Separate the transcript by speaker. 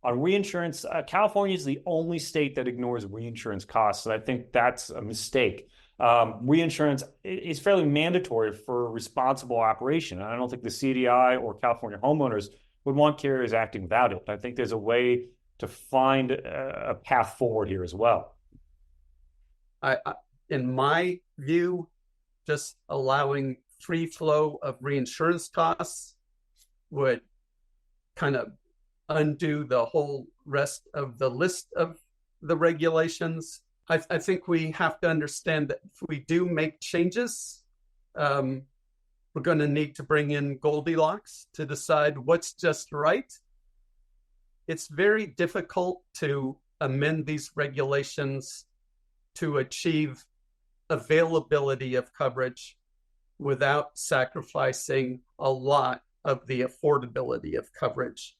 Speaker 1: On reinsurance, California is the only state that ignores reinsurance costs. And I think that's a mistake. Reinsurance is fairly mandatory for responsible operation. And I don't think the CDI or California homeowners would want carriers acting without it. I think there's a way to find a path forward here as well.
Speaker 2: I in my view, just allowing free flow of reinsurance costs would kind of undo the whole rest of the list of the regulations. I think we have to understand that if we do make changes, we're going to need to bring in Goldilocks to decide what's just right. It's very difficult to amend these regulations to achieve availability of coverage without sacrificing a lot of the affordability of coverage.